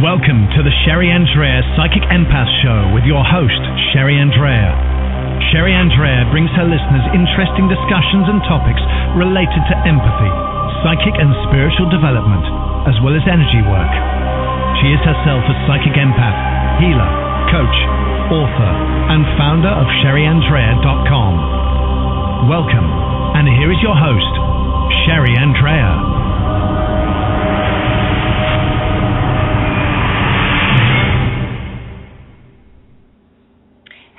Welcome to the Sherry Andrea Psychic Empath Show with your host, Sherry Andrea. Sherry Andrea brings her listeners interesting discussions and topics related to empathy, psychic and spiritual development, as well as energy work. She is herself a psychic empath, healer, coach, author, and founder of SherryAndrea.com. Welcome, and here is your host, Sherry Andrea.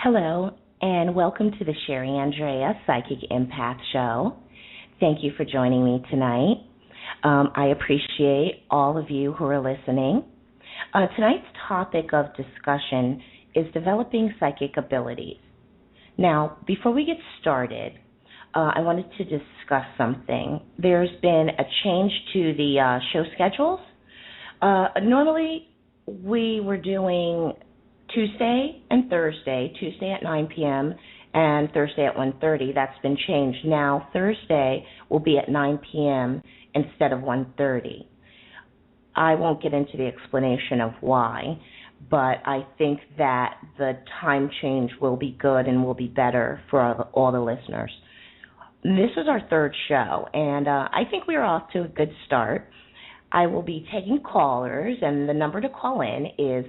Hello, and welcome to the Sherry Andrea Psychic Empath Show. Thank you for joining me tonight. I appreciate all of you who are listening. Tonight's topic of discussion is developing psychic abilities. Now, before we get started, I wanted to discuss something. There's been a change to the show schedules. Normally, we were doing Tuesday and Thursday, Tuesday at 9 p.m. and Thursday at 1:30. That's been changed. Now Thursday will be at 9 p.m. instead of 1:30. I won't get into the explanation of why, but I think that the time change will be good and will be better for all the listeners. This is our third show, and I think we are off to a good start. I will be taking callers, and the number to call in is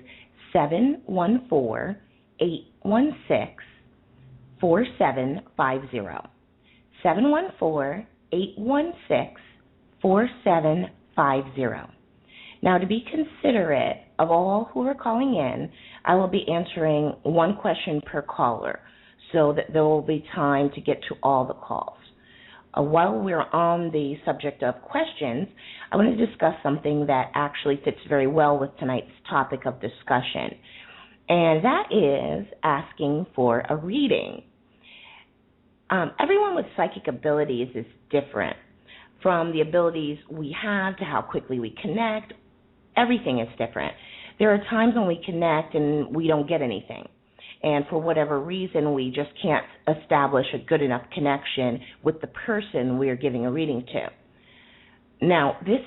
714-816-4750. 714-816-4750. Now, to be considerate of all who are calling in, I will be answering one question per caller so that there will be time to get to all the calls. While we're on the subject of questions, I want to discuss something that actually fits very well with tonight's topic of discussion, and that is asking for a reading. Everyone with psychic abilities is different. From the abilities we have to how quickly we connect, everything is different. There are times when we connect and we don't get anything. And for whatever reason, we just can't establish a good enough connection with the person we are giving a reading to. Now, the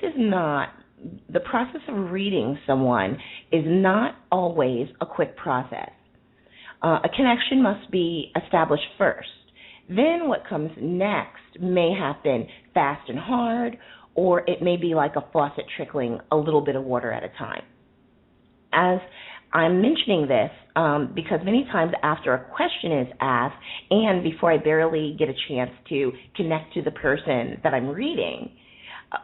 process of reading someone is not always a quick process. A connection must be established first. Then what comes next may happen fast and hard, or it may be like a faucet trickling a little bit of water at a time. As I'm mentioning this because many times after a question is asked and before I barely get a chance to connect to the person that I'm reading,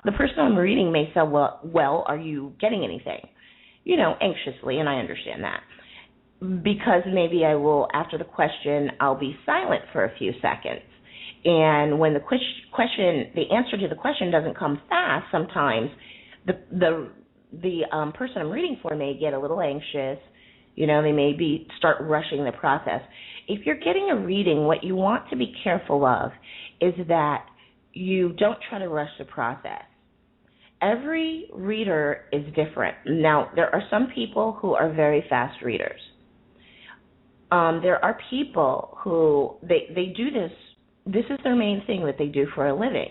the person I'm reading may say, well, are you getting anything? Anxiously, and I understand that. Because maybe I will, after the question, I'll be silent for a few seconds. And when the answer to the question doesn't come fast, sometimes the person I'm reading for may get a little anxious. They may start rushing the process. If you're getting a reading, what you want to be careful of is that you don't try to rush the process. Every reader is different. Now, there are some people who are very fast readers. There are people who, they do this. This is their main thing that they do for a living.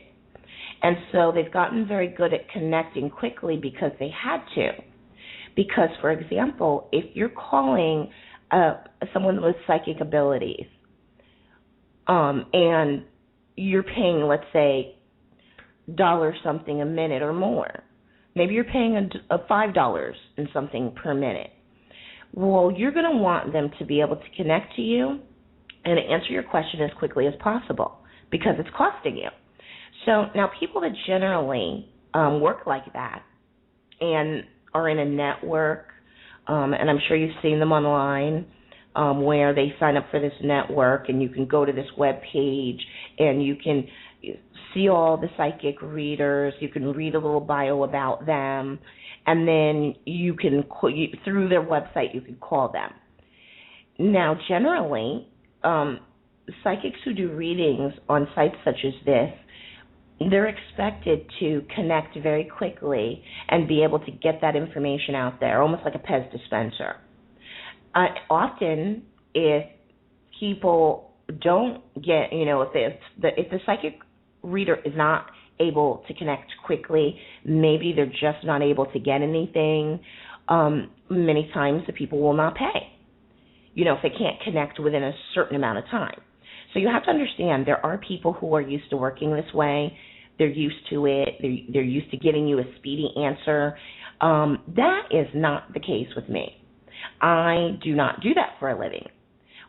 And so they've gotten very good at connecting quickly because they had to. Because, for example, if you're calling someone with psychic abilities and you're paying, let's say, $1 something a minute or more, maybe you're paying a $5 and something per minute, well, you're going to want them to be able to connect to you and answer your question as quickly as possible because it's costing you. So now people that generally work like that and are in a network, and I'm sure you've seen them online, where they sign up for this network and you can go to this web page and you can see all the psychic readers, you can read a little bio about them, and then you can, through their website, you can call them. Now, generally, psychics who do readings on sites such as this, they're expected to connect very quickly and be able to get that information out there, almost like a Pez dispenser. Often, if people don't get, if the psychic reader is not able to connect quickly, maybe they're just not able to get anything, Many times the people will not pay, if they can't connect within a certain amount of time. So you have to understand there are people who are used to working this way. They're used to it. They're used to giving you a speedy answer. That is not the case with me. I do not do that for a living.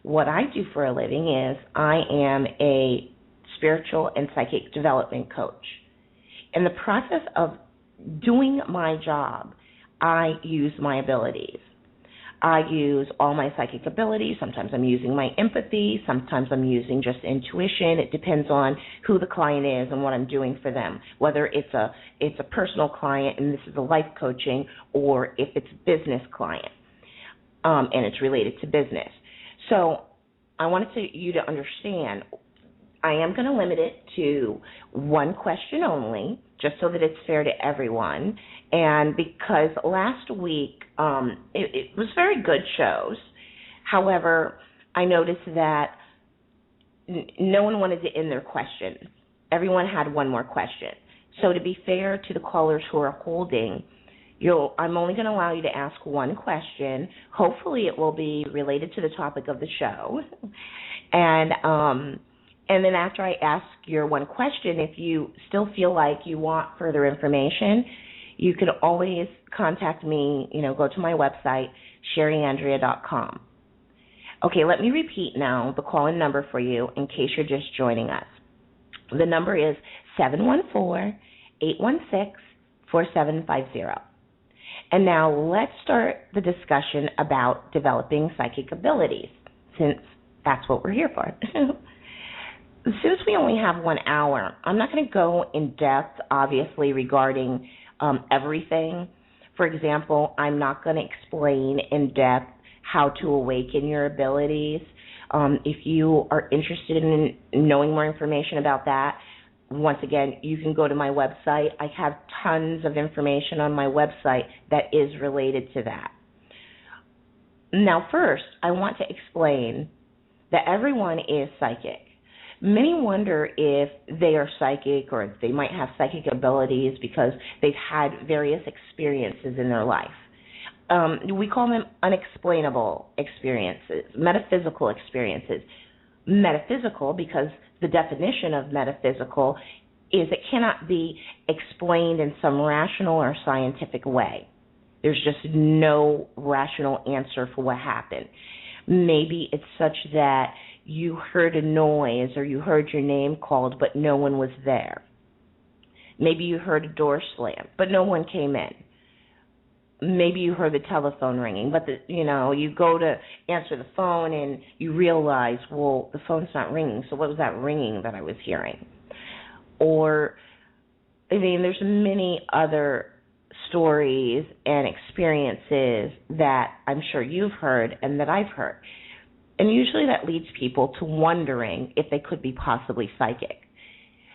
What I do for a living is I am a spiritual and psychic development coach. In the process of doing my job, I use my abilities. I use all my psychic abilities. Sometimes I'm using my empathy. Sometimes I'm using just intuition. It depends on who the client is and what I'm doing for them, whether it's a personal client and this is a life coaching, or if it's a business client and it's related to business. So I wanted you to understand I am going to limit it to one question only, just so that it's fair to everyone. And because last week it was very good shows. However, I noticed that no one wanted to end their question. Everyone had one more question. So to be fair to the callers who are holding, I'm only going to allow you to ask one question. Hopefully it will be related to the topic of the show. And then after I ask your one question, if you still feel like you want further information, you can always contact me, go to my website, SherryAndrea.com. Okay, let me repeat now the call-in number for you in case you're just joining us. The number is 714-816-4750. And now let's start the discussion about developing psychic abilities, since that's what we're here for. Since we only have 1 hour, I'm not going to go in depth, obviously, regarding everything. For example, I'm not going to explain in depth how to awaken your abilities. If you are interested in knowing more information about that, once again, you can go to my website. I have tons of information on my website that is related to that. Now, first, I want to explain that everyone is psychic. Many wonder if they are psychic or if they might have psychic abilities because they've had various experiences in their life. We call them unexplainable experiences, metaphysical experiences. Metaphysical because the definition of metaphysical is it cannot be explained in some rational or scientific way. There's just no rational answer for what happened. Maybe it's such that you heard a noise or you heard your name called, but no one was there. Maybe you heard a door slam, but no one came in. Maybe you heard the telephone ringing, but you go to answer the phone and you realize, well, the phone's not ringing, so what was that ringing that I was hearing? Or, there's many other stories and experiences that I'm sure you've heard and that I've heard. And usually that leads people to wondering if they could be possibly psychic.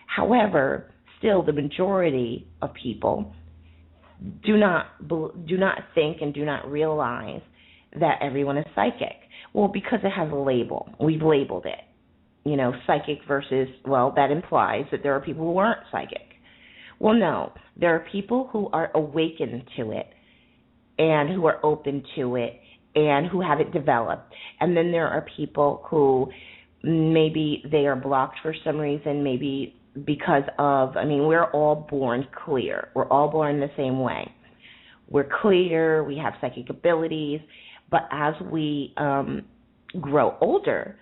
However, still the majority of people do not think and do not realize that everyone is psychic. Well, because it has a label. We've labeled it. Psychic versus, that implies that there are people who aren't psychic. Well, no. There are people who are awakened to it and who are open to it and who have it developed. And then there are people who maybe they are blocked for some reason, maybe because of, we're all born clear. We're all born the same way. We're clear, we have psychic abilities, but as we grow older,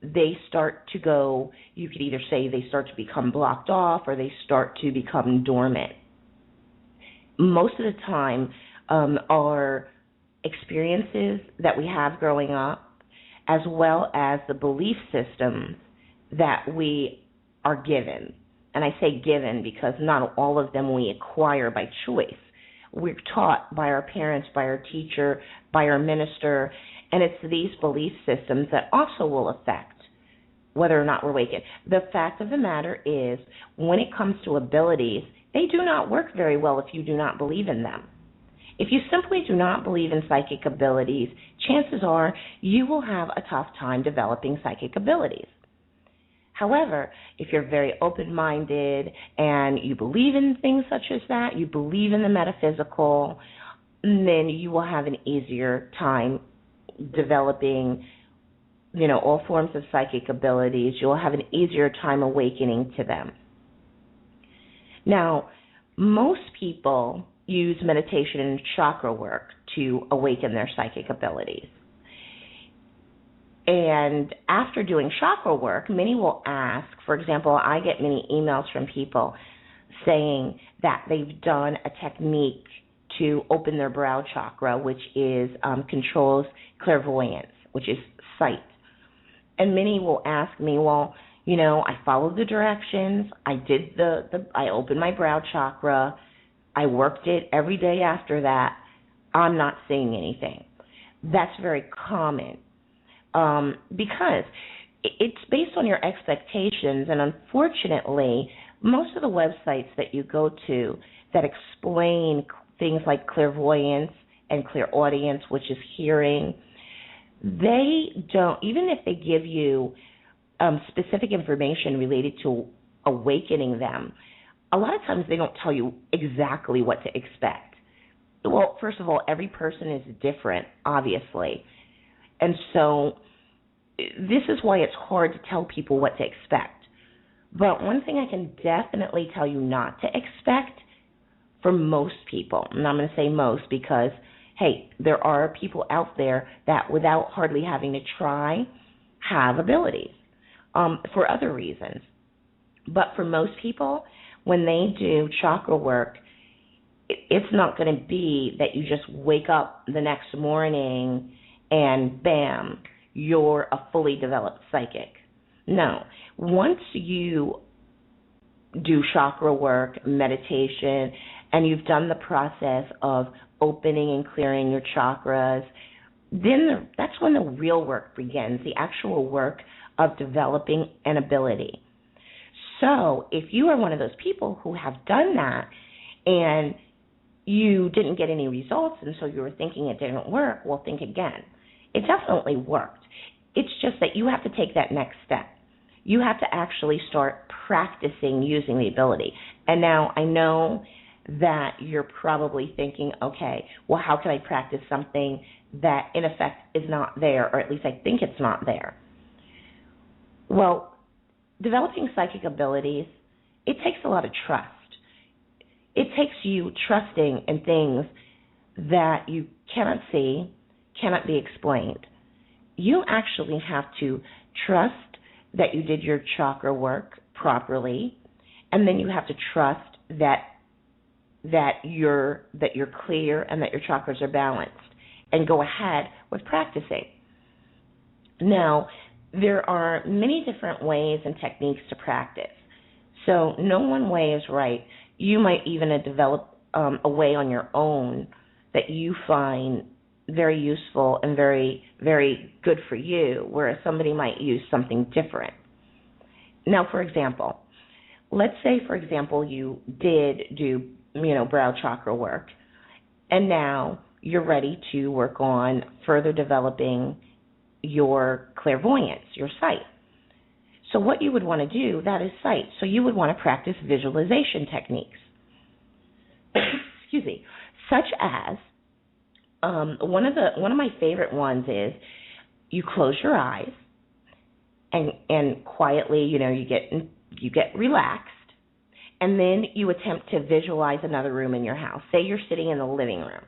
they start to go, you could either say they start to become blocked off or they start to become dormant. Most of the time, our experiences that we have growing up, as well as the belief systems that we are given. And I say given because not all of them we acquire by choice. We're taught by our parents, by our teacher, by our minister, and it's these belief systems that also will affect whether or not we're awakened. The fact of the matter is, when it comes to abilities, they do not work very well if you do not believe in them. If you simply do not believe in psychic abilities, chances are you will have a tough time developing psychic abilities. However, if you're very open-minded and you believe in things such as that, you believe in the metaphysical, then you will have an easier time developing, all forms of psychic abilities. You'll have an easier time awakening to them. Now, most people use meditation and chakra work to awaken their psychic abilities. And after doing chakra work, many will ask, for example, I get many emails from people saying that they've done a technique to open their brow chakra, which is controls clairvoyance, which is sight. And many will ask me, well, I followed the directions, I did I opened my brow chakra, I worked it every day after that, I'm not seeing anything. That's very common because it's based on your expectations, and unfortunately, most of the websites that you go to that explain things like clairvoyance and clairaudience, which is hearing, they don't, even if they give you specific information related to awakening them, a lot of times they don't tell you exactly what to expect. Well, first of all, every person is different, obviously. And so this is why it's hard to tell people what to expect. But one thing I can definitely tell you not to expect for most people, and I'm going to say most because, hey, there are people out there that without hardly having to try have abilities for other reasons. But for most people, when they do chakra work, it's not going to be that you just wake up the next morning and bam, you're a fully developed psychic. No. Once you do chakra work, meditation, and you've done the process of opening and clearing your chakras, then that's when the real work begins, the actual work of developing an ability. So if you are one of those people who have done that and you didn't get any results and so you were thinking it didn't work, well, think again. It definitely worked. It's just that you have to take that next step. You have to actually start practicing using the ability. And now I know that you're probably thinking, okay, well, how can I practice something that in effect is not there, or at least I think it's not there? Well, developing psychic abilities, it takes a lot of trust. It takes you trusting in things that you cannot see, cannot be explained. You actually have to trust that you did your chakra work properly, and then you have to trust that you're clear and that your chakras are balanced, and go ahead with practicing. Now, there are many different ways and techniques to practice, so no one way is right. You might even develop a way on your own that you find very useful and very, very good for you, whereas somebody might use something different. Now, for example, let's say, for example, you did do, brow chakra work, and now you're ready to work on further developing your clairvoyance, your sight. So what you would want to do, that is sight. So you would want to practice visualization techniques. Excuse me. Such as, one of my favorite ones is you close your eyes and quietly, you get relaxed, and then you attempt to visualize another room in your house. Say you're sitting in the living room.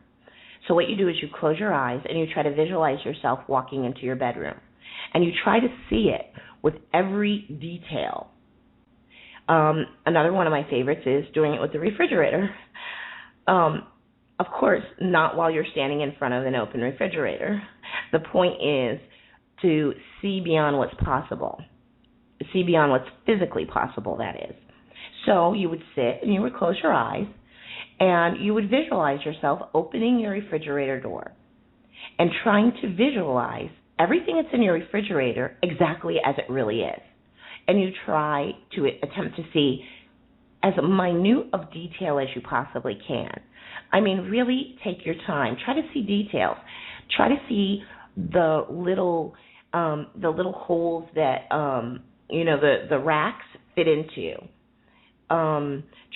So what you do is you close your eyes and you try to visualize yourself walking into your bedroom, and you try to see it with every detail. Another one of my favorites is doing it with the refrigerator. Of course, not while you're standing in front of an open refrigerator. The point is to see beyond what's possible, see beyond what's physically possible, that is. So you would sit and you would close your eyes and you would visualize yourself opening your refrigerator door and trying to visualize everything that's in your refrigerator exactly as it really is. And you try to attempt to see as minute of detail as you possibly can. I mean, really take your time. Try to see details. Try to see the little holes that the racks fit into.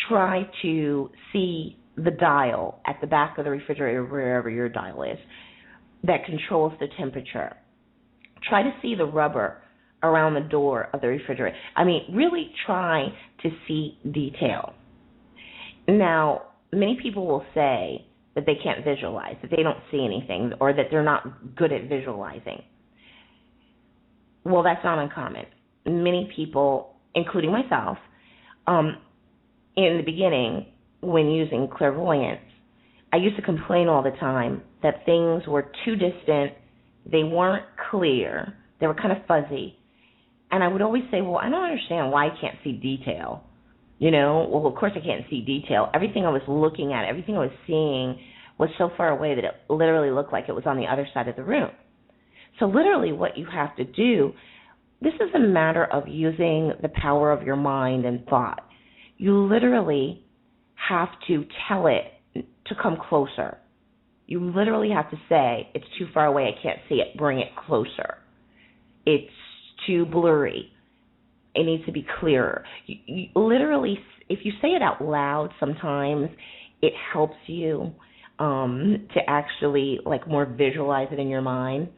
Try to see the dial at the back of the refrigerator, wherever your dial is, that controls the temperature. Try to see the rubber around the door of the refrigerator. I mean, really try to see detail. Now, many people will say that they can't visualize, that they don't see anything, or that they're not good at visualizing. Well, that's not uncommon. Many people, including myself, in the beginning, when using clairvoyance, I used to complain all the time that things were too distant, they weren't clear, they were kind of fuzzy. And I would always say, well, I don't understand why I can't see detail. Well, of course I can't see detail. Everything I was looking at, everything I was seeing was so far away that it literally looked like it was on the other side of the room. So literally what you have to do, this is a matter of using the power of your mind and thought. You literally have to tell it to come closer. You literally have to say, it's too far away, I can't see it, bring it closer. It's too blurry. It needs to be clearer. You literally, if you say it out loud sometimes, it helps you to actually more visualize it in your mind.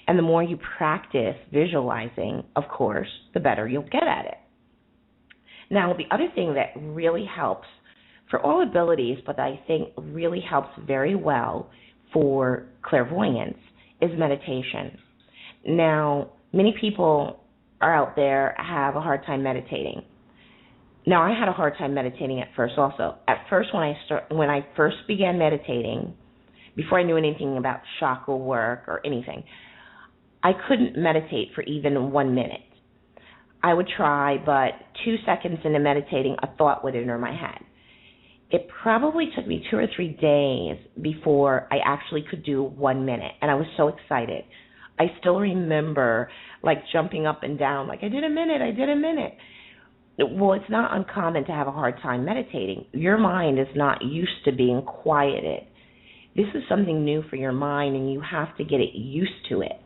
And the more you practice visualizing, of course, the better you'll get at it. Now, the other thing that really helps for all abilities, but I think really helps very well for clairvoyance, is meditation. Now, many people are out there have a hard time meditating. Now, I had a hard time meditating at first also. At first, when I first began meditating, before I knew anything about chakra work or anything, I couldn't meditate for even 1 minute. I would try, but 2 seconds into meditating, a thought would enter my head. It probably took me 2 or 3 days before I actually could do 1 minute, and I was so excited. I still remember jumping up and down, I did a minute. Well, it's not uncommon to have a hard time meditating. Your mind is not used to being quieted. This is something new for your mind, and you have to get it used to it.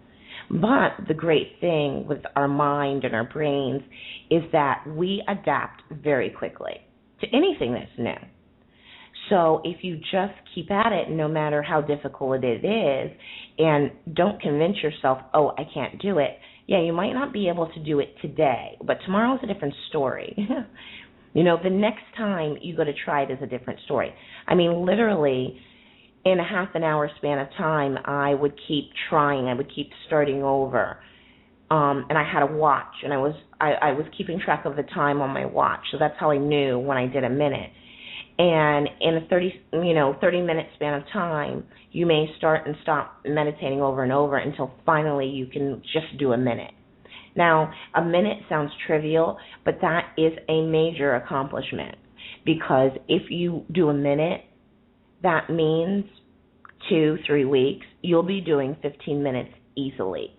But the great thing with our mind and our brains is that we adapt very quickly to anything that's new. So if you just keep at it, no matter how difficult it is, and don't convince yourself, oh, I can't do it. Yeah, you might not be able to do it today, but tomorrow's a different story. The next time you go to try it is a different story. I mean, literally, in a half an hour span of time, I would keep trying. I would keep starting over. And I had a watch, and I was keeping track of the time on my watch. So that's how I knew when I did a minute. And in a 30-minute span of time, you may start and stop meditating over and over until finally you can just do a minute. Now, a minute sounds trivial, but that is a major accomplishment, because if you do a minute, that means 2-3 weeks, you'll be doing 15 minutes easily.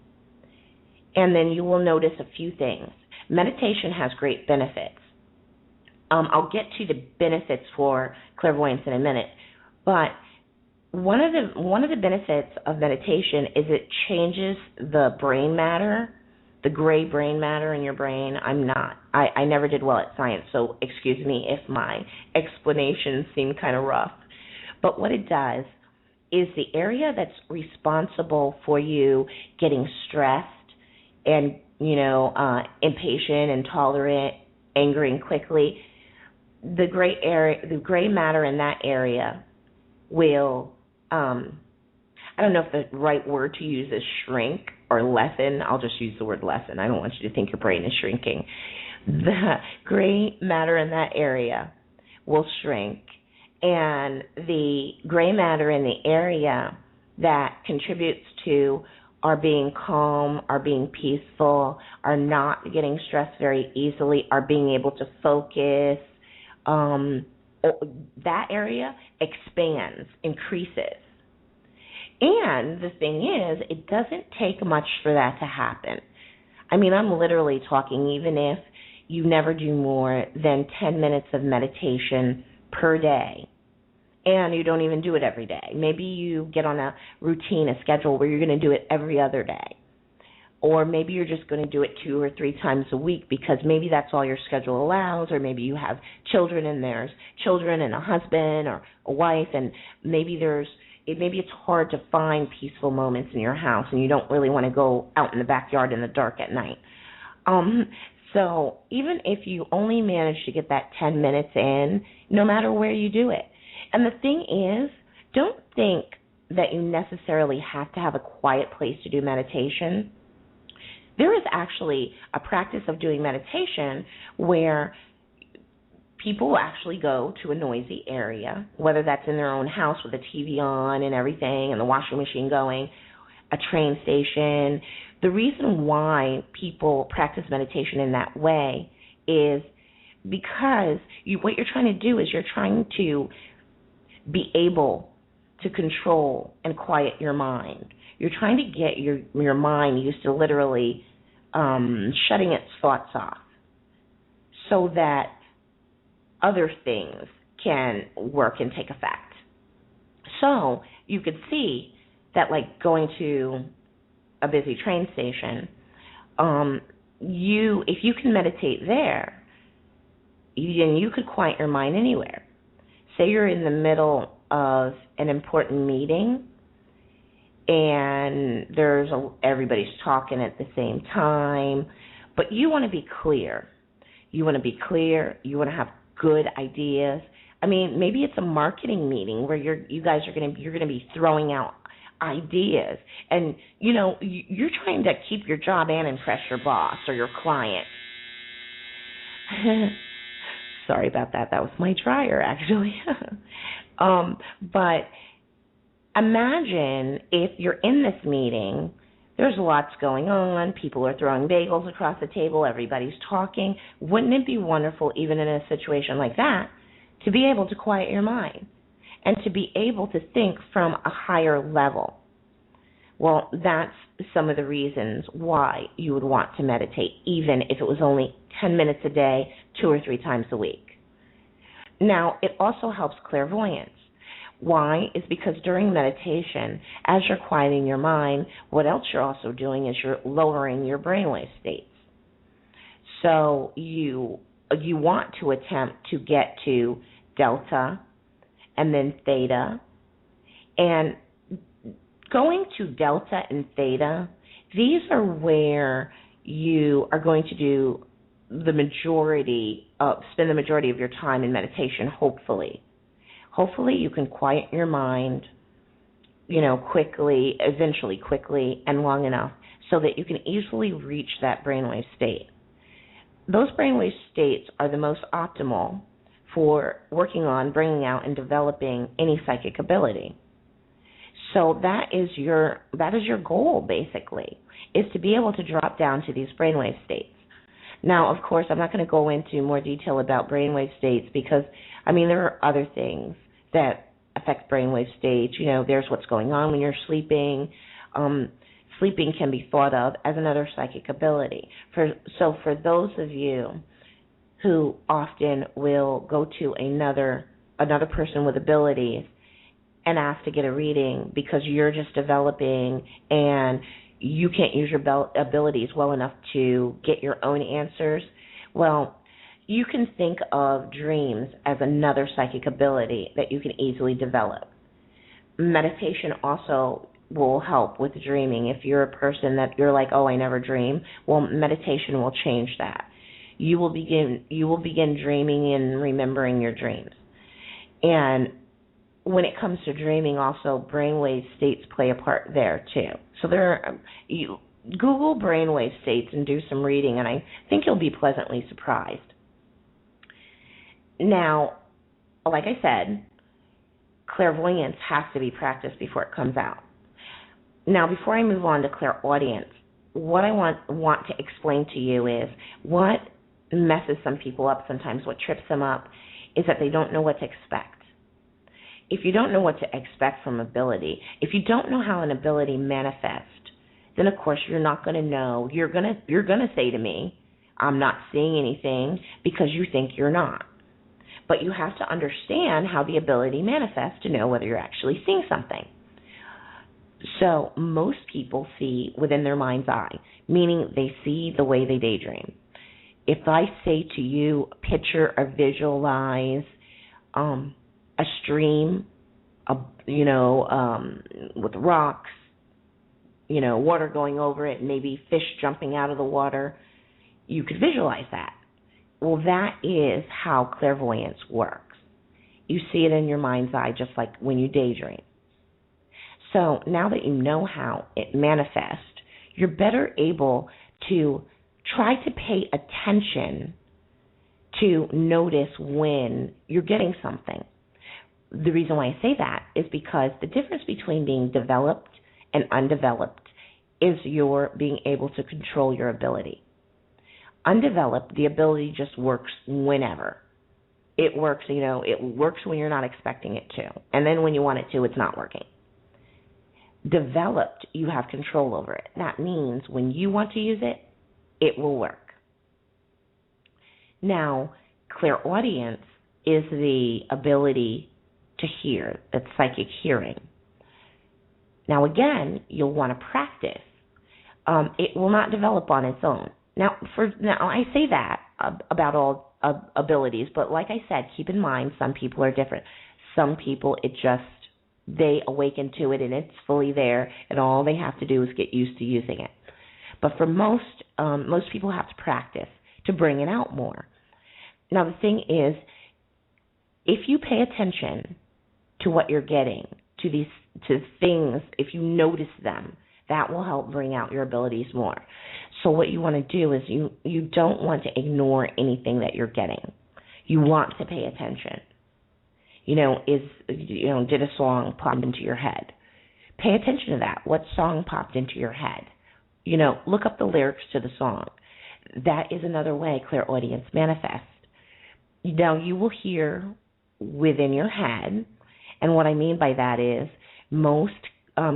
And then you will notice a few things. Meditation has great benefits. I'll get to the benefits for clairvoyance in a minute, but one of the benefits of meditation is it changes the brain matter, the gray brain matter in your brain. I never did well at science, so excuse me if my explanations seem kind of rough. But what it does is the area that's responsible for you getting stressed and, impatient, intolerant, angering quickly, the gray matter in that area will, I don't know if the right word to use is shrink or lessen. I'll just use the word lessen. I don't want you to think your brain is shrinking. The gray matter in that area will shrink, and the gray matter in the area that contributes to our being calm, our being peaceful, our not getting stressed very easily, our being able to focus, that area expands, increases. And the thing is, it doesn't take much for that to happen. I mean, I'm literally talking, even if you never do more than 10 minutes of meditation per day, and you don't even do it every day. Maybe you get on a routine, a schedule where you're going to do it every other day. Or maybe you're just going to do it 2 or 3 times a week because maybe that's all your schedule allows, or maybe you have children and there's children and a husband or a wife, and maybe it's hard to find peaceful moments in your house and you don't really want to go out in the backyard in the dark at night. So even if you only manage to get that 10 minutes in, no matter where you do it. And the thing is, don't think that you necessarily have to have a quiet place to do meditation. There is actually a practice of doing meditation where people actually go to a noisy area, whether that's in their own house with the TV on and everything and the washing machine going, a train station. The reason why people practice meditation in that way is because what you're trying to do is you're trying to be able to control and quiet your mind. You're trying to get your mind used to literally shutting its thoughts off so that other things can work and take effect. So you could see that, like going to a busy train station, if you can meditate there, you could quiet your mind anywhere. Say you're in the middle of an important meeting and everybody's talking at the same time, but you want to be clear. You want to have good ideas. I mean, maybe it's a marketing meeting where you're going to be throwing out ideas, and you're trying to keep your job and impress your boss or your client. Sorry about that. That was my dryer, actually. But imagine if you're in this meeting, there's lots going on, people are throwing bagels across the table, everybody's talking. Wouldn't it be wonderful, even in a situation like that, to be able to quiet your mind and to be able to think from a higher level? Well, that's some of the reasons why you would want to meditate, even if it was only 10 minutes a day, 2 or 3 times a week. Now, it also helps clairvoyance. Why? Is because during meditation, as you're quieting your mind, what else you're also doing is you're lowering your brainwave states. So you want to attempt to get to delta and then theta. And going to delta and theta, these are where you are going to do spend the majority of your time in meditation, hopefully. Hopefully you can quiet your mind, quickly and long enough so that you can easily reach that brainwave state. Those brainwave states are the most optimal for working on bringing out and developing any psychic ability. So that is your goal, basically, is to be able to drop down to these brainwave states. Now, of course, I'm not going to go into more detail about brainwave states because, there are other things that affect brainwave states. There's what's going on when you're sleeping. Sleeping can be thought of as another psychic ability. So for those of you who often will go to another person with abilities and ask to get a reading because you're just developing and you can't use your abilities well enough to get your own answers, well, you can think of dreams as another psychic ability that you can easily develop. Meditation also will help with dreaming. If you're a person that you're like, oh, I never dream, well, meditation will change that. You will begin dreaming and remembering your dreams. And when it comes to dreaming, also brainwave states play a part there too. So Google brainwave states and do some reading, and I think you'll be pleasantly surprised. Now, like I said, clairvoyance has to be practiced before it comes out. Now, before I move on to clairaudience, what I want to explain to you is what messes some people up sometimes, what trips them up, is that they don't know what to expect. If you don't know what to expect from ability, if you don't know how an ability manifests, then of course you're not going to know. You're going to say to me, I'm not seeing anything, because you think you're not. But you have to understand how the ability manifests to know whether you're actually seeing something. So most people see within their mind's eye, meaning they see the way they daydream. If I say to you, picture or visualize a stream, with rocks, water going over it, maybe fish jumping out of the water, you could visualize that. Well, that is how clairvoyance works. You see it in your mind's eye just like when you daydream. So now that you know how it manifests, you're better able to try to pay attention to notice when you're getting something. The reason why I say that is because the difference between being developed and undeveloped is your being able to control your ability. Undeveloped, the ability just works whenever. It works, it works when you're not expecting it to. And then when you want it to, it's not working. Developed, you have control over it. That means when you want to use it, it will work. Now, clairaudience is the ability to hear, that's psychic hearing. Now, again, you'll want to practice. It will not develop on its own. Now, I say that about all abilities, but like I said, keep in mind some people are different. Some people, they awaken to it and it's fully there, and all they have to do is get used to using it. But for most people have to practice to bring it out more. Now, the thing is, if you pay attention to what you're getting, to things, if you notice them, that will help bring out your abilities more. So what you want to do is you don't want to ignore anything that you're getting. You want to pay attention. Did a song pop into your head? Pay attention to that. What song popped into your head? Look up the lyrics to the song. That is another way clairaudience manifests. Now, you will hear within your head, and what I mean by that is most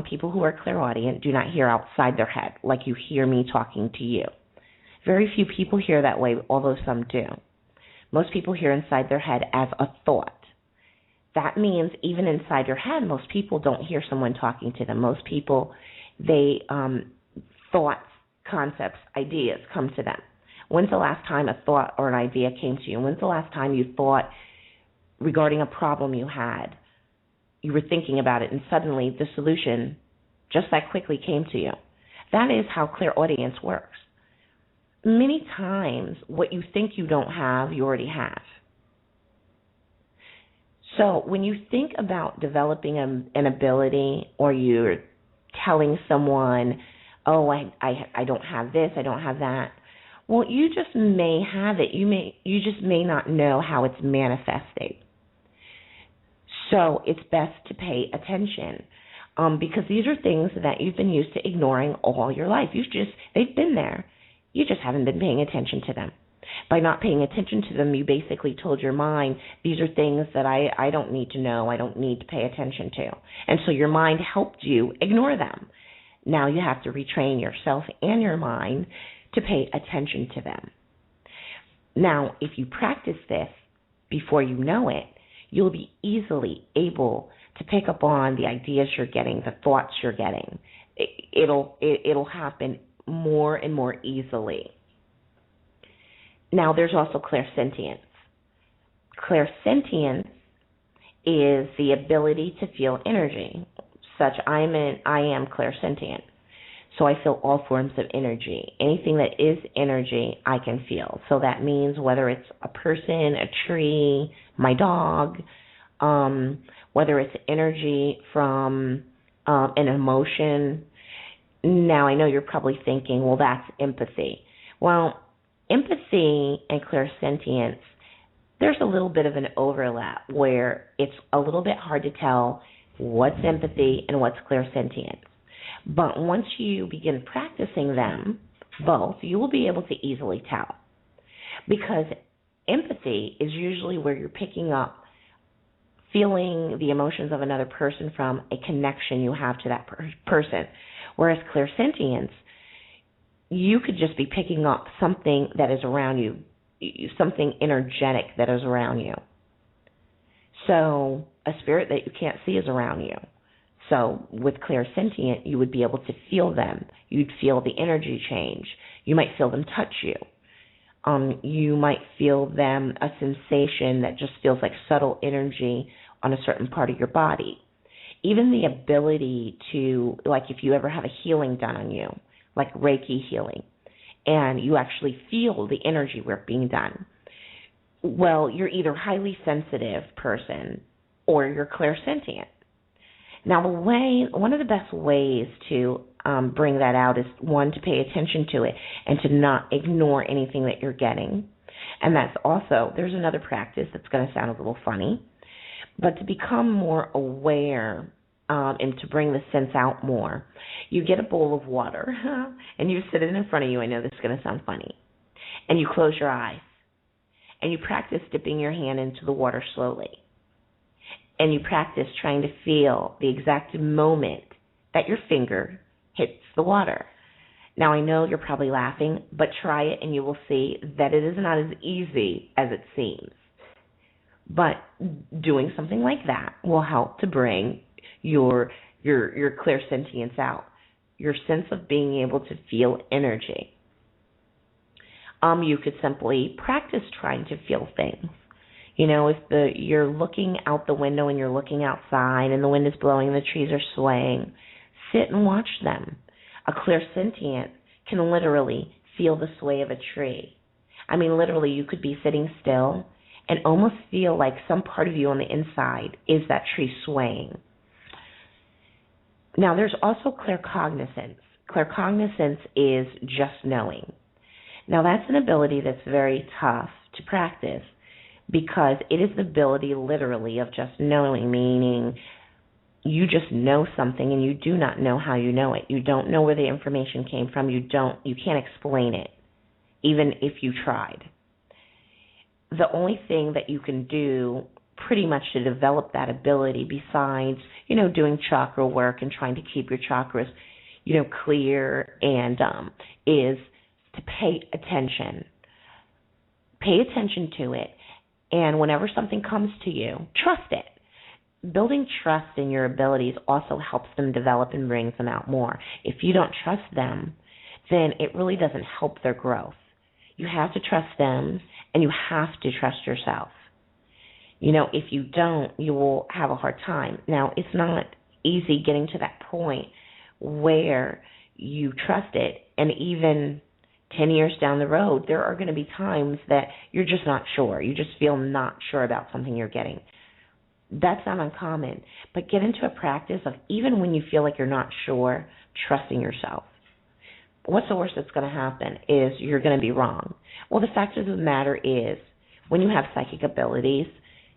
people who are clairaudient do not hear outside their head, like you hear me talking to you. Very few people hear that way, although some do. Most people hear inside their head as a thought. That means even inside your head, most people don't hear someone talking to them. Most people, thoughts, concepts, ideas come to them. When's the last time a thought or an idea came to you? When's the last time you thought regarding a problem you had? You were thinking about it, and suddenly the solution just that quickly came to you. That is how clairaudience works. Many times, what you think you don't have, you already have. So when you think about developing an ability, or you're telling someone, oh, I don't have this, I don't have that, well, you just may have it. You just may not know how it's manifesting. So it's best to pay attention because these are things that you've been used to ignoring all your life. They've been there. You just haven't been paying attention to them. By not paying attention to them, you basically told your mind, these are things that I don't need to know, I don't need to pay attention to. And so your mind helped you ignore them. Now you have to retrain yourself and your mind to pay attention to them. Now, if you practice this before you know it, you'll be easily able to pick up on the ideas you're getting, the thoughts you're getting. It'll happen more and more easily. Now, there's also clairsentience. Clairsentience is the ability to feel energy. I am clairsentient. So I feel all forms of energy. Anything that is energy, I can feel. So that means whether it's a person, a tree, my dog, whether it's energy from an emotion. Now, I know you're probably thinking, well, that's empathy. Well, empathy and clairsentience, there's a little bit of an overlap where it's a little bit hard to tell what's empathy and what's clairsentience. But once you begin practicing them, both, you will be able to easily tell. Because empathy is usually where you're picking up, feeling the emotions of another person from a connection you have to that person. Whereas clairsentience, you could just be picking up something that is around you, something energetic that is around you. So a spirit that you can't see is around you. So with Clairsentient, you would be able to feel them. You'd feel the energy change. You might feel them touch you. You might feel them, a sensation that just feels like subtle energy on a certain part of your body. Even the ability to, like if you ever have a healing done on you, like Reiki healing, and you actually feel the energy work being done. Well, you're either a highly sensitive person or you're clairsentient. Now, one of the best ways to bring that out is, one, to pay attention to it and to not ignore anything that you're getting. And that's also, there's another practice that's going to sound a little funny, but to become more aware and to bring the sense out more, you get a bowl of water and you sit it in front of you. I know this is going to sound funny. And you close your eyes and you practice dipping your hand into the water slowly. And you practice trying to feel the exact moment that your finger hits the water. Now, I know you're probably laughing, but try it and you will see that it is not as easy as it seems. But doing something like that will help to bring your clairsentience out, your sense of being able to feel energy. You could simply practice trying to feel things. You know, if you're looking out the window and you're looking outside and the wind is blowing and the trees are swaying, sit and watch them. A clairsentient can literally feel the sway of a tree. I mean, literally, you could be sitting still and almost feel like some part of you on the inside is that tree swaying. Now, there's also claircognizance. Claircognizance is just knowing. Now, that's an ability that's very tough to practice because it is the ability literally of just knowing, meaning you just know something and you do not know how you know it. You don't know where the information came from. You can't explain it, even if you tried. The only thing that you can do pretty much to develop that ability, besides, doing chakra work and trying to keep your chakras, clear, and is to pay attention. Pay attention to it, and whenever something comes to you, trust it. Building trust in your abilities also helps them develop and brings them out more. If you don't trust them, then it really doesn't help their growth. You have to trust them, and you have to trust yourself. If you don't, you will have a hard time. Now, it's not easy getting to that point where you trust it, and even 10 years down the road, there are going to be times that you're just not sure. You just feel not sure about something you're getting. That's not uncommon, but get into a practice of, even when you feel like you're not sure, trusting yourself. What's the worst that's going to happen is you're going to be wrong. Well, the fact of the matter is, when you have psychic abilities,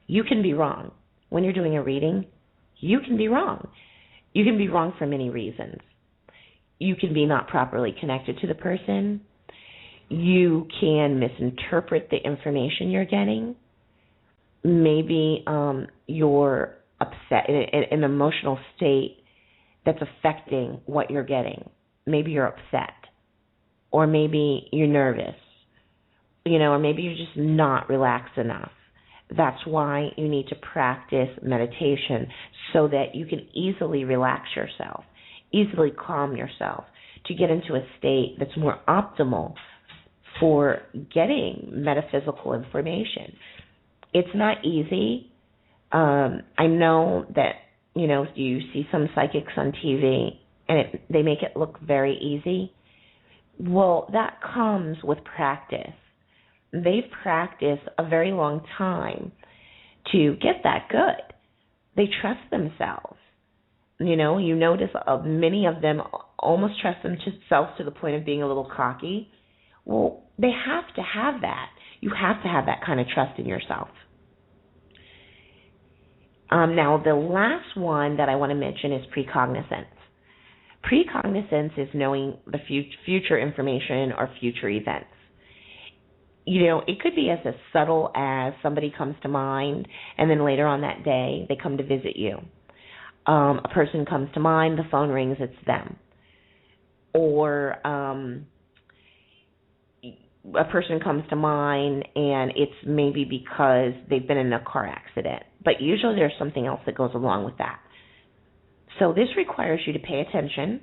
you can be wrong. When you're doing a reading, you can be wrong. You can be wrong for many reasons. You can be not properly connected to the person. You can misinterpret the information you're getting. Maybe you're upset in an emotional state that's affecting what you're getting. Maybe you're upset, or maybe you're nervous, or maybe you're just not relaxed enough. That's why you need to practice meditation so that you can easily relax yourself, easily calm yourself, to get into a state that's more optimal for getting metaphysical information. It's not easy. I know that, you see some psychics on TV and they make it look very easy. Well, that comes with practice. They've practiced a very long time to get that good. They trust themselves. You notice many of them almost trust themselves to the point of being a little cocky. Well, they have to have that. You have to have that kind of trust in yourself. Now, the last one that I want to mention is precognizance. Precognizance is knowing the future information or future events. It could be as subtle as somebody comes to mind, and then later on that day, they come to visit you. A person comes to mind, the phone rings, it's them. Or a person comes to mind, and it's maybe because they've been in a car accident. But usually there's something else that goes along with that. So this requires you to pay attention.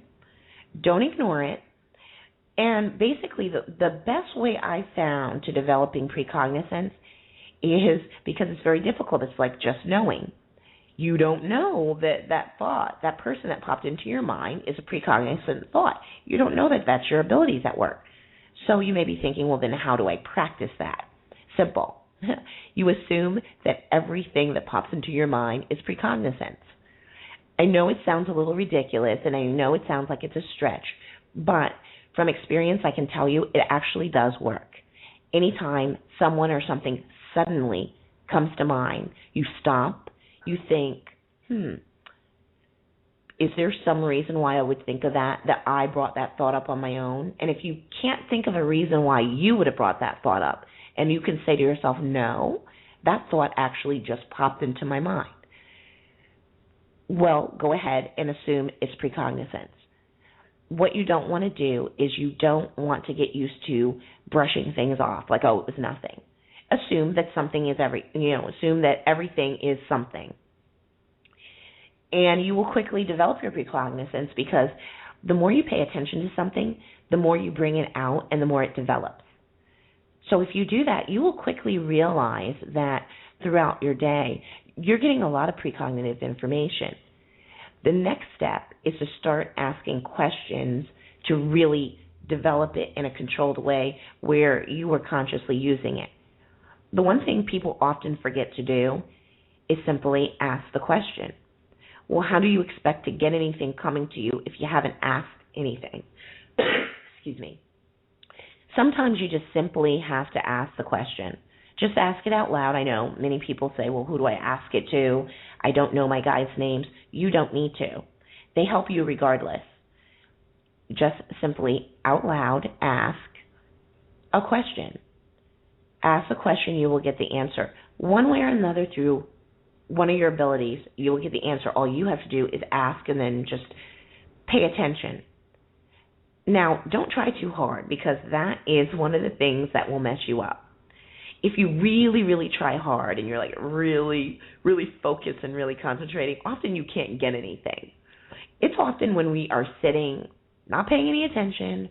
Don't ignore it. And basically, the best way I found to developing precognizance is because it's very difficult. It's like just knowing. You don't know that thought, that person that popped into your mind is a precognizant thought. You don't know that that's your abilities at work. So you may be thinking, well, then how do I practice that? Simple. You assume that everything that pops into your mind is precognizance. I know it sounds a little ridiculous, and I know it sounds like it's a stretch, but from experience, I can tell you it actually does work. Anytime someone or something suddenly comes to mind, you stop, you think, is there some reason why I would think of that I brought that thought up on my own? And if you can't think of a reason why you would have brought that thought up, and you can say to yourself, no, that thought actually just popped into my mind. Well, go ahead and assume it's precognizance. What you don't want to do is you don't want to get used to brushing things off, like, oh, it was nothing. Assume that something is assume that everything is something. And you will quickly develop your precognizance because the more you pay attention to something, the more you bring it out and the more it develops. So if you do that, you will quickly realize that throughout your day, you're getting a lot of precognitive information. The next step is to start asking questions to really develop it in a controlled way where you are consciously using it. The one thing people often forget to do is simply ask the question. Well, how do you expect to get anything coming to you if you haven't asked anything? Excuse me. Sometimes you just simply have to ask the question. Just ask it out loud. I know many people say, well, who do I ask it to? I don't know my guides' names. You don't need to. They help you regardless. Just simply out loud ask a question. Ask a question, you will get the answer. One way or another through one of your abilities, you will get the answer. All you have to do is ask and then just pay attention. Now, don't try too hard because that is one of the things that will mess you up. If you really, really try hard and you're like really, really focused and really concentrating, often you can't get anything. It's often when we are sitting, not paying any attention,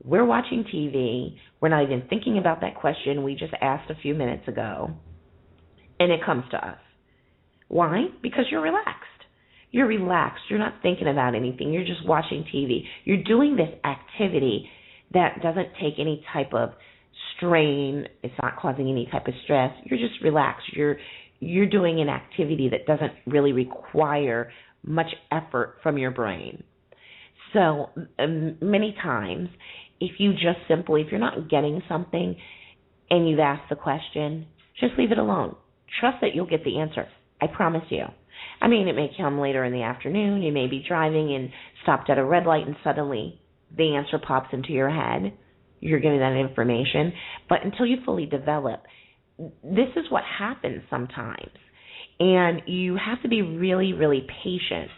we're watching TV, we're not even thinking about that question we just asked a few minutes ago, and it comes to us. Why? Because you're relaxed. You're relaxed. You're not thinking about anything. You're just watching TV. You're doing this activity that doesn't take any type of strain. It's not causing any type of stress. You're just relaxed. You're doing an activity that doesn't really require much effort from your brain. So many times, if you're not getting something and you've asked the question, just leave it alone. Trust that you'll get the answer. I promise you. I mean, it may come later in the afternoon. You may be driving and stopped at a red light and suddenly the answer pops into your head. You're getting that information. But until you fully develop, this is what happens sometimes. And you have to be really, really patient.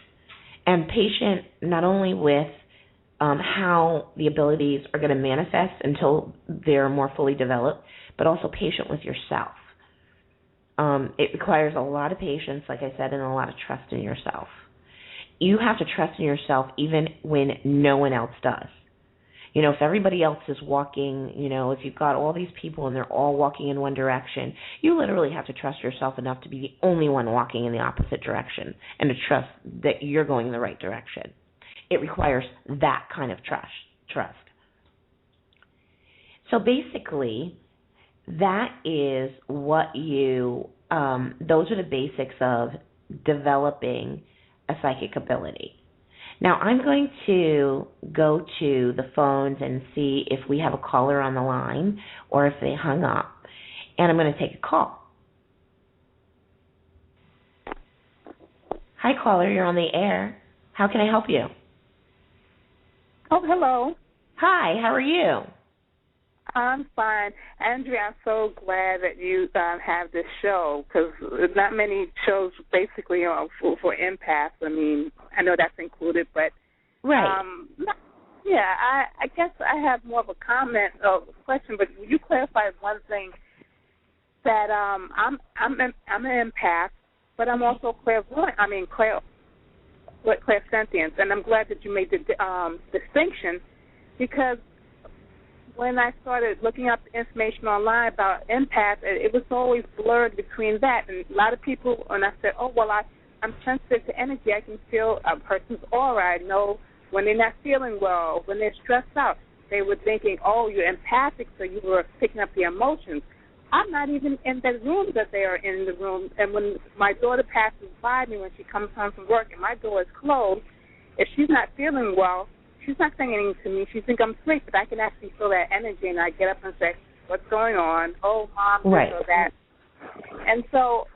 And patient not only with how the abilities are going to manifest until they're more fully developed, but also patient with yourself. It requires a lot of patience, like I said, and a lot of trust in yourself. You have to trust in yourself even when no one else does. You know, if everybody else is walking, if you've got all these people and they're all walking in one direction, you literally have to trust yourself enough to be the only one walking in the opposite direction and to trust that you're going in the right direction. It requires that kind of trust. So basically, that is what those are the basics of developing a psychic ability. Now, I'm going to go to the phones and see if we have a caller on the line or if they hung up. And I'm going to take a call. Hi, caller. You're on the air. How can I help you? Oh, hello. Hi. How are you? I'm fine. Andrea, I'm so glad that you have this show because not many shows basically for empaths. I mean, I know that's included, but right. I guess I have more of a comment or question, but will you clarify one thing that I'm an empath, but I'm also clairvoyant. with clairsentience, and I'm glad that you made the distinction, because when I started looking up information online about empaths, it was always blurred between that. And a lot of people, when I said, oh, well, I'm sensitive to energy, I can feel a person's aura. I know when they're not feeling well, when they're stressed out. They were thinking, oh, you're empathic, so you were picking up the emotions. I'm not even in the room that they are in the room. And when my daughter passes by me when she comes home from work and my door is closed, if she's not feeling well, she's not saying anything to me. She thinks I'm asleep, but I can actually feel that energy, and I get up and say, what's going on? Oh, Mom, right. this or that. And so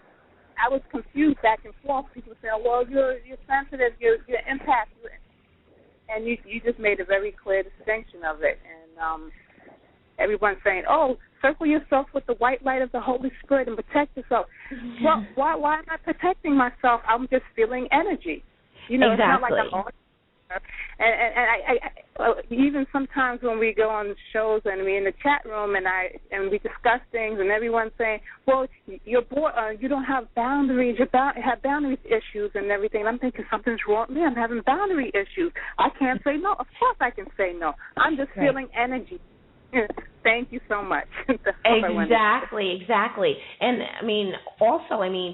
I was confused back and forth. People say, well, you're sensitive, you're empath. And you just made a very clear distinction of it. And everyone's saying, oh, circle yourself with the white light of the Holy Spirit and protect yourself. Well, why am I protecting myself? I'm just feeling energy. You know, exactly. It's not like I'm on. And I even sometimes when we go on shows and we're in the chat room and we discuss things and everyone's saying, well, you're you don't have boundaries, you have boundaries issues and everything. And I'm thinking something's wrong with me. I'm having boundary issues. I can't say no. Of course I can say no. I'm just feeling energy. Thank you so much. Exactly. And,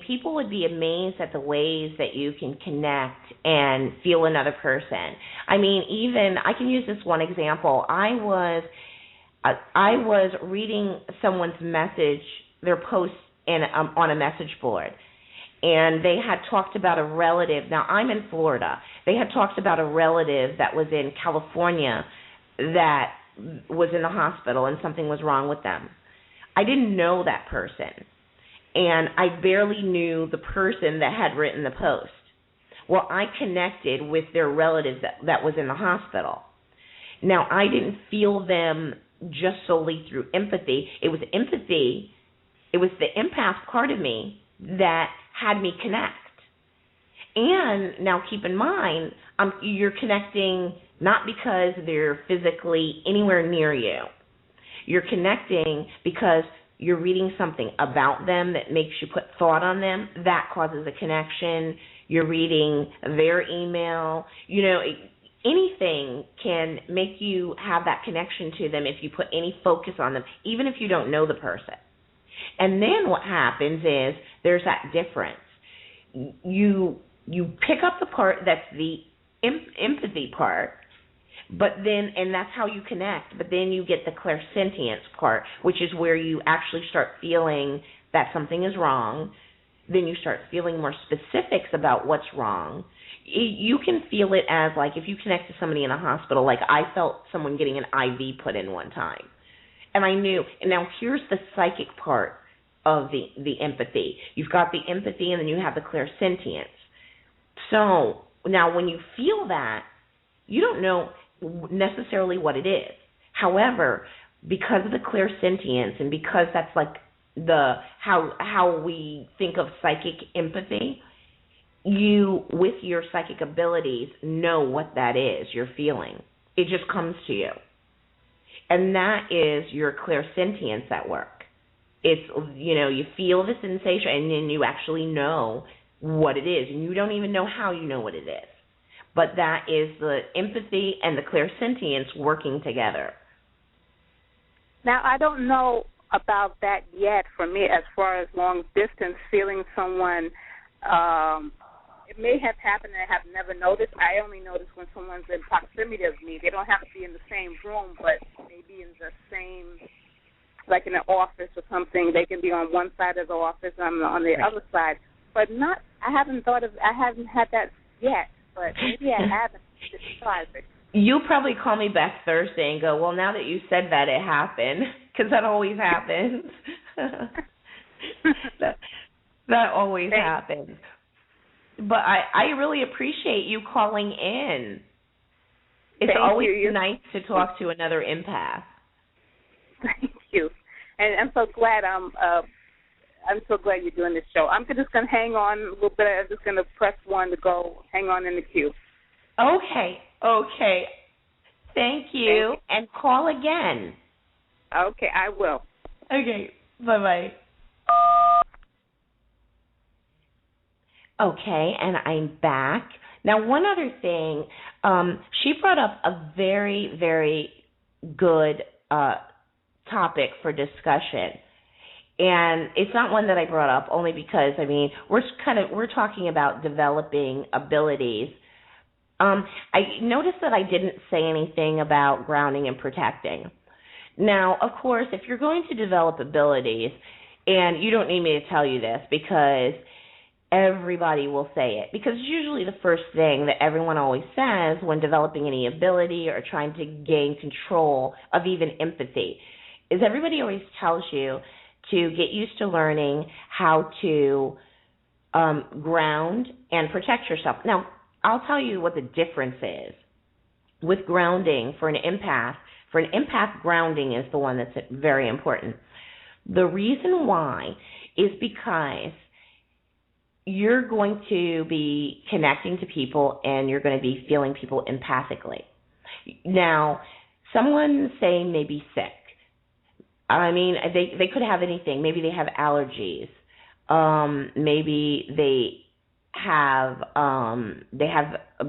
people would be amazed at the ways that you can connect and feel another person. I can use this one example. I was reading someone's message, their post on a message board, and they had talked about a relative. Now, I'm in Florida. They had talked about a relative that was in California that was in the hospital and something was wrong with them. I didn't know that person, and I barely knew the person that had written the post. Well, I connected with their relative that was in the hospital. Now, I didn't feel them just solely through empathy. It was empathy. It was the empath part of me that had me connect. And now keep in mind, you're connecting not because they're physically anywhere near you. You're connecting because you're reading something about them that makes you put thought on them. That causes a connection. You're reading their email. Anything can make you have that connection to them if you put any focus on them, even if you don't know the person. And then what happens is there's that difference. You pick up the part that's the empathy part, and that's how you connect. But then you get the clairsentience part, which is where you actually start feeling that something is wrong. Then you start feeling more specifics about what's wrong. You can feel it as, like, if you connect to somebody in a hospital, like I felt someone getting an IV put in one time. And I knew, and now here's the psychic part of the empathy. You've got the empathy, and then you have the clairsentience. So now when you feel that, you don't know necessarily what it is. However, because of the clairsentience and because that's like how we think of psychic empathy, you, with your psychic abilities, know what that is you're feeling. It just comes to you. And that is your clairsentience at work. It's, you feel the sensation and then you actually know what it is. And you don't even know how you know what it is. But that is the empathy and the clairsentience working together. Now, I don't know about that yet for me as far as long distance, feeling someone. It may have happened and I have never noticed. I only notice when someone's in proximity of me. They don't have to be in the same room, but maybe in the same, like in an office or something. They can be on one side of the office and I'm on the other side. But I haven't had that yet. But maybe I haven't. You'll probably call me back Thursday and go, well, now that you said that, it happened, because that always happens. that always happens. But I really appreciate you calling in. It's always nice to talk to another empath. Thank you. And I'm so glad I'm so glad you're doing this show. I'm just going to hang on a little bit. I'm just going to press 1 to go hang on in the queue. Okay. Thank you. And call again. Okay, I will. Okay, bye-bye. Okay, and I'm back. Now, one other thing, she brought up a very, very good topic for discussion. And it's not one that I brought up only because, I mean, we're talking about developing abilities. I noticed that I didn't say anything about grounding and protecting. Now, of course, if you're going to develop abilities, and you don't need me to tell you this because everybody will say it, because it's usually the first thing that everyone always says when developing any ability or trying to gain control of even empathy, is everybody always tells you to get used to learning how to ground and protect yourself. Now, I'll tell you what the difference is with grounding for an empath. For an empath, grounding is the one that's very important. The reason why is because you're going to be connecting to people and you're going to be feeling people empathically. Now, someone, say, may be sick. I mean, they could have anything. Maybe they have allergies. Maybe they have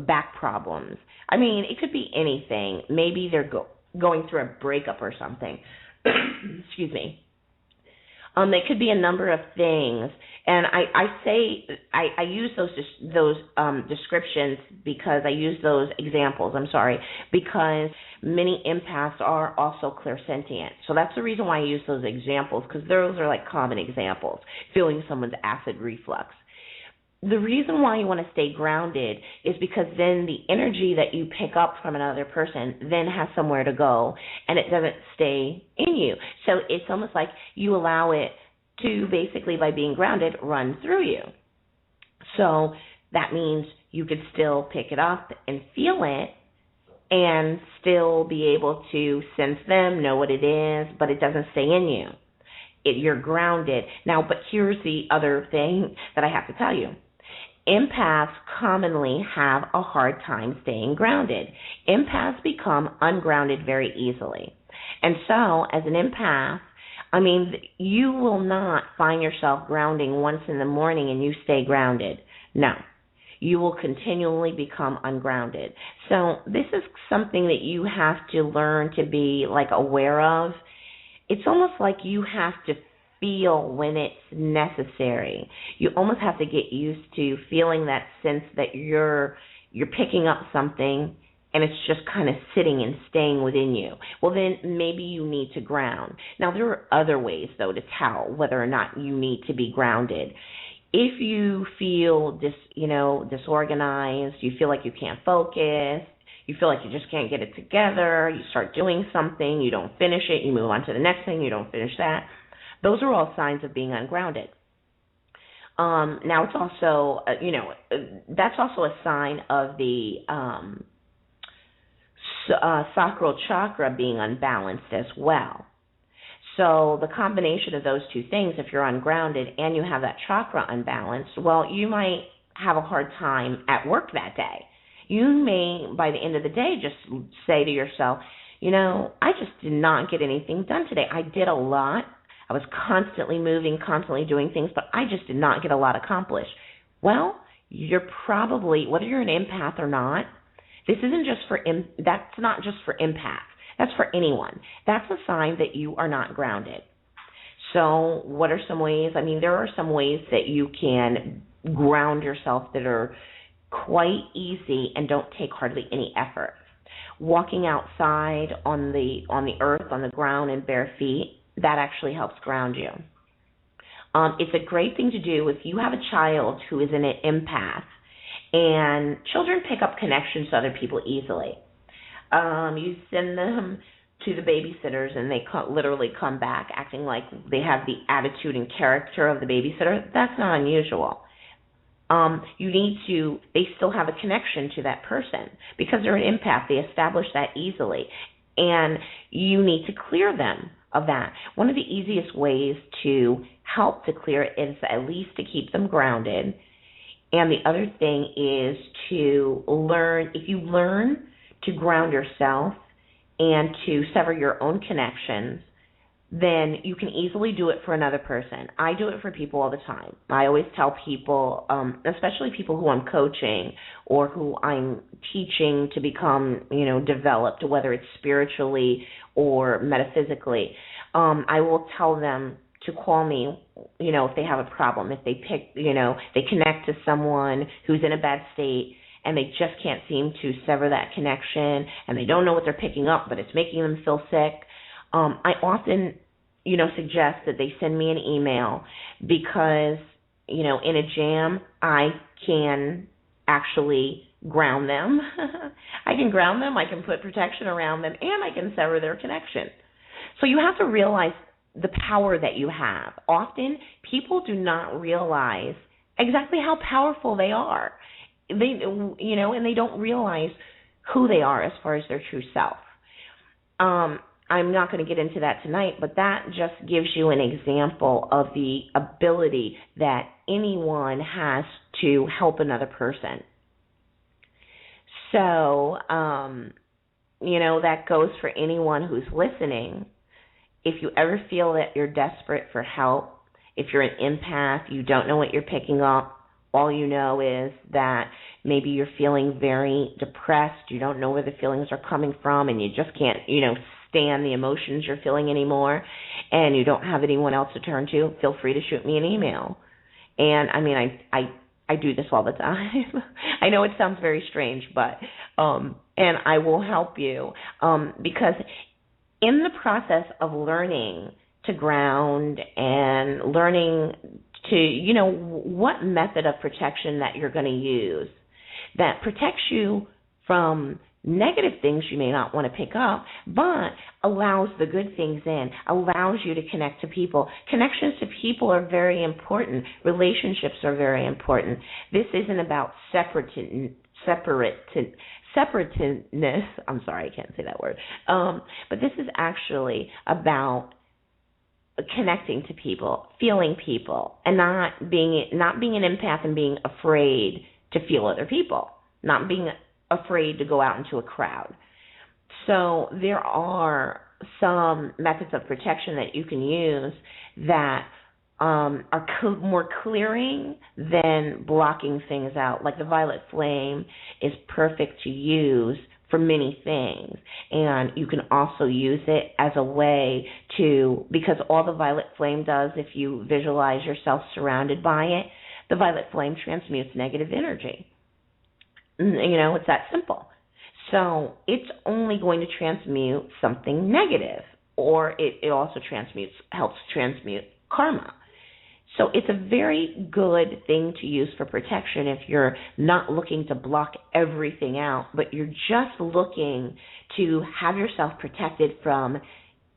back problems. I mean, it could be anything. Maybe they're going through a breakup or something. Excuse me. It could be a number of things, and I use those descriptions because I use those examples. Because many empaths are also clairsentient. So that's the reason why I use those examples, because those are like common examples. Feeling someone's acid reflux. The reason why you want to stay grounded is because then the energy that you pick up from another person then has somewhere to go, and it doesn't stay in you. So it's almost like you allow it to basically, by being grounded, run through you. So that means you could still pick it up and feel it and still be able to sense them, know what it is, but it doesn't stay in you. You're grounded. Now, but here's the other thing that I have to tell you. Empaths commonly have a hard time staying grounded. Empaths become ungrounded very easily. And so, as an empath, I mean, you will not find yourself grounding once in the morning and you stay grounded. No. You will continually become ungrounded. So this is something that you have to learn to be like aware of. It's almost like you have to feel when it's necessary. You almost have to get used to feeling that sense that you're picking up something and it's just kind of sitting and staying within you. Well, then maybe you need to ground. Now, there are other ways, though, to tell whether or not you need to be grounded. If you feel disorganized, you feel like you can't focus, you feel like you just can't get it together, you start doing something, you don't finish it, you move on to the next thing, you don't finish that. Those are all signs of being ungrounded. Now, it's also, that's also a sign of the sacral chakra being unbalanced as well. So the combination of those two things, if you're ungrounded and you have that chakra unbalanced, well, you might have a hard time at work that day. You may, by the end of the day, just say to yourself, I just did not get anything done today. I did a lot. I was constantly moving, constantly doing things, but I just did not get a lot accomplished. Well, you're probably, whether you're an empath or not, that's not just for empaths. That's for anyone. That's a sign that you are not grounded. So what are some ways? I mean, there are some ways that you can ground yourself that are quite easy and don't take hardly any effort. Walking outside on the earth, on the ground, in bare feet, that actually helps ground you. It's a great thing to do if you have a child who is an empath. And children pick up connections to other people easily. You send them to the babysitters and they literally come back acting like they have the attitude and character of the babysitter. That's not unusual. They still have a connection to that person because they're an empath. They establish that easily. And you need to clear them of that. One of the easiest ways to help to clear it is at least to keep them grounded. And the other thing is to learn, if you learn to ground yourself and to sever your own connections, then you can easily do it for another person. I do it for people all the time. I always tell people, especially people who I'm coaching or who I'm teaching to become, developed, whether it's spiritually or metaphysically, I will tell them to call me, if they have a problem, if they they connect to someone who's in a bad state and they just can't seem to sever that connection and they don't know what they're picking up, but it's making them feel sick. I often, suggest that they send me an email because, in a jam, I can actually ground them. I can ground them, I can put protection around them, and I can sever their connection. So you have to realize the power that you have. Often, people do not realize exactly how powerful they are. They, and they don't realize who they are as far as their true self. I'm not going to get into that tonight, but that just gives you an example of the ability that anyone has to help another person. So, that goes for anyone who's listening. If you ever feel that you're desperate for help, if you're an empath, you don't know what you're picking up, all you know is that maybe you're feeling very depressed, you don't know where the feelings are coming from, and you just can't, stand the emotions you're feeling anymore, and you don't have anyone else to turn to, feel free to shoot me an email. And I do this all the time. I know it sounds very strange, but and I will help you because in the process of learning to ground and learning to, what method of protection that you're going to use that protects you from negative things you may not want to pick up, but allows the good things in, allows you to connect to people. Connections to people are very important. Relationships are very important. This isn't about separateness. I'm sorry, I can't say that word. But this is actually about connecting to people, feeling people, and not being an empath and being afraid to feel other people, not being afraid to go out into a crowd. So there are some methods of protection that you can use that are more clearing than blocking things out. Like the violet flame is perfect to use for many things, and you can also use it as a way to, because all the violet flame does, if you visualize yourself surrounded by it, the violet flame transmutes negative energy. It's that simple. So it's only going to transmute something negative, or it also helps transmute karma. So it's a very good thing to use for protection if you're not looking to block everything out, but you're just looking to have yourself protected from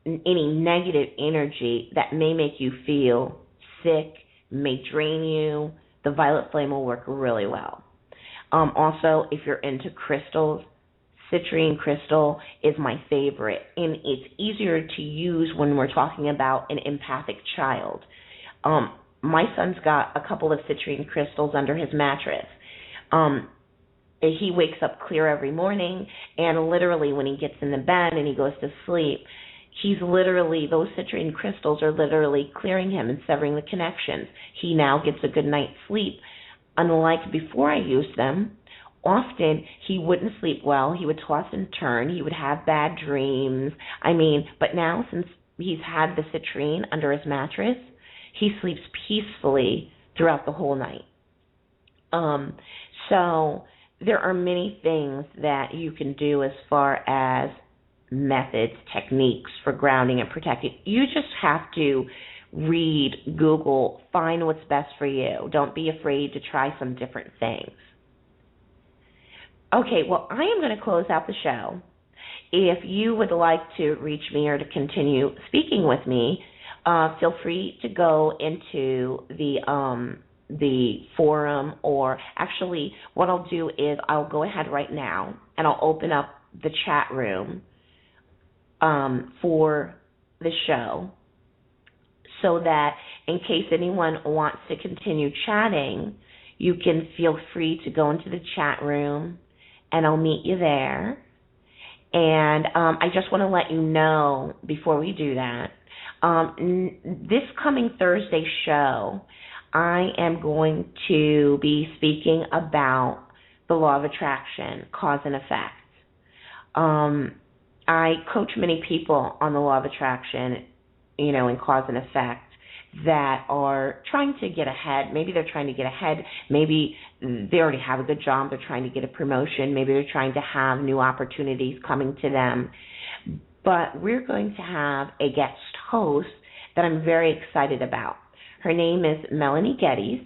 any negative energy that may make you feel sick, may drain you. The violet flame will work really well. Also, if you're into crystals, citrine crystal is my favorite, and it's easier to use when we're talking about an empathic child. My son's got a couple of citrine crystals under his mattress. He wakes up clear every morning, and literally when he gets in the bed and he goes to sleep, those citrine crystals are literally clearing him and severing the connections. He now gets a good night's sleep. Unlike before I used them, often he wouldn't sleep well. He would toss and turn. He would have bad dreams. But now since he's had the citrine under his mattress, he sleeps peacefully throughout the whole night. So there are many things that you can do as far as methods, techniques for grounding and protecting. You just have to read, Google, find what's best for you. Don't be afraid to try some different things. Okay, well, I am going to close out the show. If you would like to reach me or to continue speaking with me, feel free to go into the forum, or actually what I'll do is I'll go ahead right now and I'll open up the chat room for the show, so that in case anyone wants to continue chatting, you can feel free to go into the chat room and I'll meet you there. And I just want to let you know before we do that, This coming Thursday show, I am going to be speaking about the law of attraction, cause and effect. I coach many people on the law of attraction, and cause and effect, that are trying to get ahead. Maybe they're trying to get ahead. Maybe they already have a good job. They're trying to get a promotion. Maybe they're trying to have new opportunities coming to them. But we're going to have a guest host that I'm very excited about. Her name is Melanie Geddes,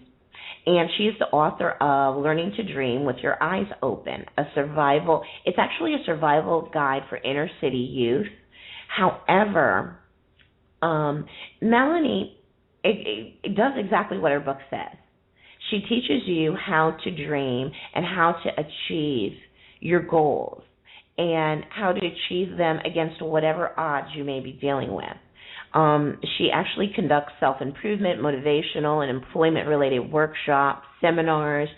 and she is the author of Learning to Dream with Your Eyes Open, it's actually a survival guide for inner city youth. However, Melanie, it does exactly what her book says. She teaches you how to dream and how to achieve your goals and how to achieve them against whatever odds you may be dealing with. She actually conducts self-improvement, motivational, and employment-related workshops, seminars.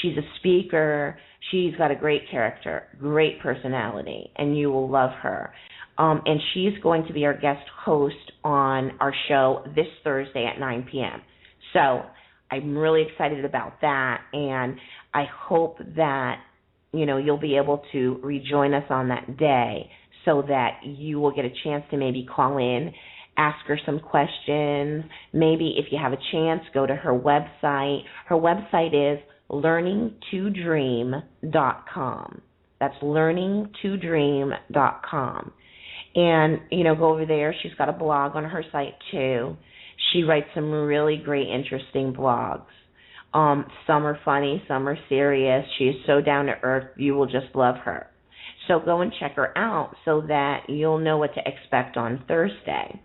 She's a speaker. She's got a great character, great personality, and you will love her. And she's going to be our guest host on our show this Thursday at 9 p.m. So I'm really excited about that, and I hope that, you'll be able to rejoin us on that day so that you will get a chance to maybe call in, ask her some questions. Maybe if you have a chance, go to her website. Her website is learningtodream.com. That's learningtodream.com. And, go over there. She's got a blog on her site, too. She writes some really great, interesting blogs. Some are funny, some are serious. She is so down to earth, you will just love her. So go and check her out so that you'll know what to expect on Thursday.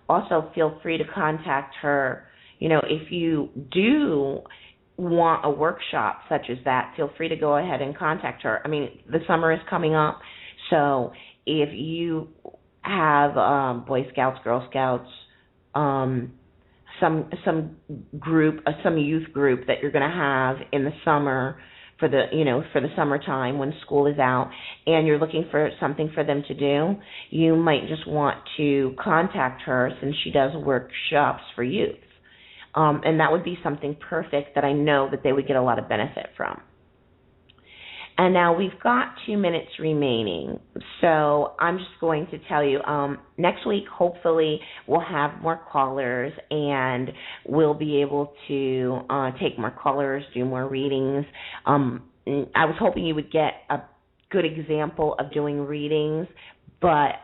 Also, feel free to contact her. If you do want a workshop such as that, feel free to go ahead and contact her. I mean, the summer is coming up, so if you have Boy Scouts, Girl Scouts, some group, some youth group that you're going to have in the summer for the summertime when school is out, and you're looking for something for them to do, you might just want to contact her since she does workshops for youth. And that would be something perfect that I know that they would get a lot of benefit from. And now we've got 2 minutes remaining, so I'm just going to tell you, next week hopefully we'll have more callers and we'll be able to take more callers, do more readings. I was hoping you would get a good example of doing readings, but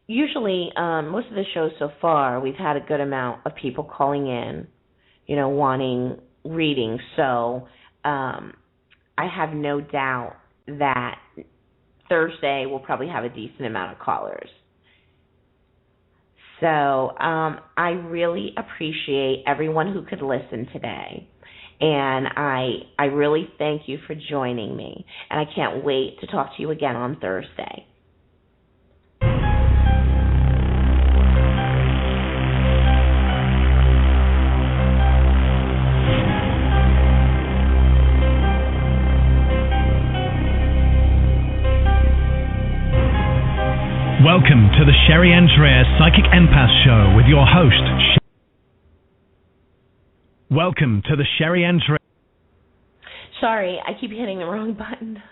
usually most of the shows so far we've had a good amount of people calling in, wanting readings, so I have no doubt that Thursday we'll probably have a decent amount of callers. So I really appreciate everyone who could listen today. And I really thank you for joining me. And I can't wait to talk to you again on Thursday. Welcome to the Sherry Andrea Psychic Empath Show with your host. Welcome to the Sherry Andrea. Sorry, I keep hitting the wrong button.